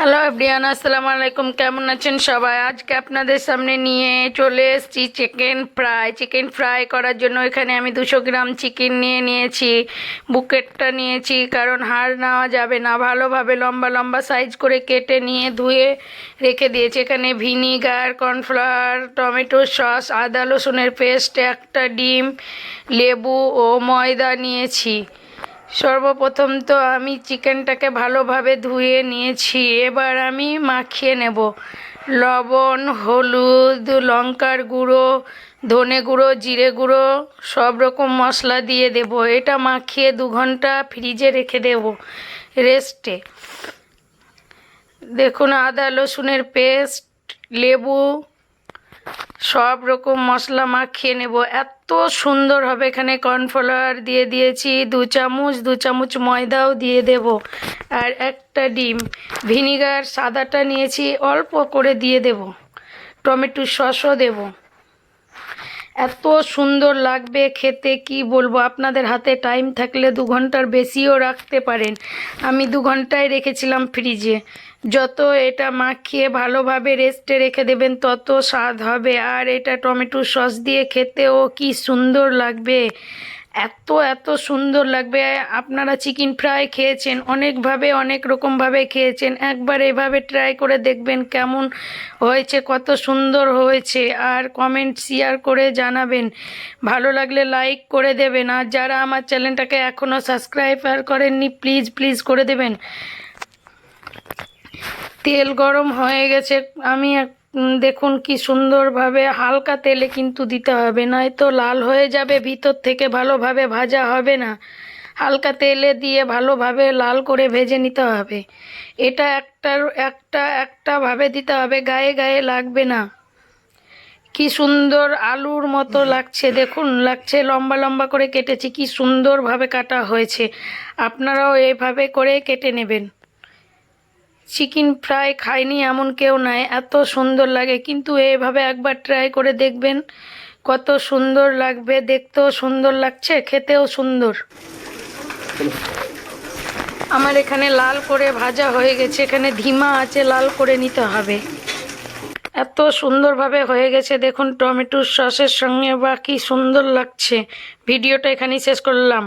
Hello everyone, আসসালামু আলাইকুম। কেমন আছেন সবাই? আজকে আপনাদের সামনে নিয়ে চলে এসেছি চিকেন ফ্রাই করার জন্য। এখানে আমি 200 গ্রাম চিকেন নিয়েছি। বুকেটটা নিয়েছি কারণ হাড় নেওয়া যাবে না। ভালোভাবে লম্বা লম্বা সাইজ করে কেটে নিয়ে ধুয়ে রেখে দিয়েছি। এখানে ভিনিগার, কর্নফ্লাওয়ার, টমেটো সস, আদা রসুনের পেস্ট, একটা ডিম, লেবু ও ময়দা নিয়েছি। সর্বপ্রথম তো আমি চিকেনটাকে ভালোভাবে ধুয়ে নিয়েছি। এবার আমি মাখিয়ে নেব। লবণ, হলুদ, লঙ্কার গুঁড়ো, ধনে গুঁড়ো, জিরে গুঁড়ো, সব রকম মশলা দিয়ে দেব। এটা মাখিয়ে 2 ঘন্টা ফ্রিজে রেখে দেব রেস্টে। দেখুন, আদা রসুনের পেস্ট, লেবু, সব রকম মশলা মাখিয়ে নেব। এত সুন্দর হবে। এখানে কর্নফ্লাওয়ার দিয়ে দিয়েছি 2 চামচ ময়দাও দিয়ে দেব, আর একটা ডিম। ভিনিগার সাদাটা নিয়েছি, অল্প করে দিয়ে দেব। টমেটো সসও দেব। এত সুন্দর লাগবে খেতে, কি বলবো। আপনাদের হাতে টাইম থাকলে 2 ঘন্টার বেশিও রাখতে পারেন। আমি 2 ঘন্টায় রেখেছিলাম ফ্রিজে। যত এটা মাখিয়ে ভালোভাবে রেস্টে রেখে দেবেন তত স্বাদ হবে। আর এটা টমেটো সস দিয়ে খেতেও কি সুন্দর লাগবে। এত সুন্দর লাগবে। আপনারা চিকেন ফ্রাই খেয়েছেন অনেকভাবে, অনেক রকমভাবে খেয়েছেন। একবার এভাবে ট্রাই করে দেখবেন কেমন হয়েছে, কত সুন্দর হয়েছে। আর কমেন্ট শেয়ার করে জানাবেন। ভালো লাগলে লাইক করে দেবেন। আর যারা আমার চ্যানেলটাকে এখনও সাবস্ক্রাইব করেননি, প্লিজ করে দেবেন। তেল গরম হয়ে গেছে। আমি দেখুন কি সুন্দরভাবে হালকা তেলে কিন্তু দিতে হবে, নয়তো লাল হয়ে যাবে, ভিতর থেকে ভালোভাবে ভাজা হবে না। হালকা তেলে দিয়ে ভালোভাবে লাল করে ভেজে নিতে হবে। এটা একটা ভাবে দিতে হবে, গায়ে গায়ে লাগবে না। কি সুন্দর আলুর মতো লাগছে, দেখুন লাগছে। লম্বা লম্বা করে কেটেছি, কি সুন্দরভাবে কাটা হয়েছে। আপনারাও এইভাবে করে কেটে নেবেন। চিকেন ফ্রাই খায়নি এমন কেউ নাই, এত সুন্দর লাগে। কিন্তু এইভাবে একবার ট্রাই করে দেখবেন, কত সুন্দর লাগবে। দেখতেও সুন্দর লাগছে, খেতেও সুন্দর। আমার এখানে লাল করে ভাজা হয়ে গেছে। এখানে ধিমা আছে, লাল করে নিতে হবে। এত সুন্দরভাবে হয়ে গেছে দেখুন, টমেটোর সসের সঙ্গে। বা কি সুন্দর লাগছে। ভিডিওটা এখানেই শেষ করলাম।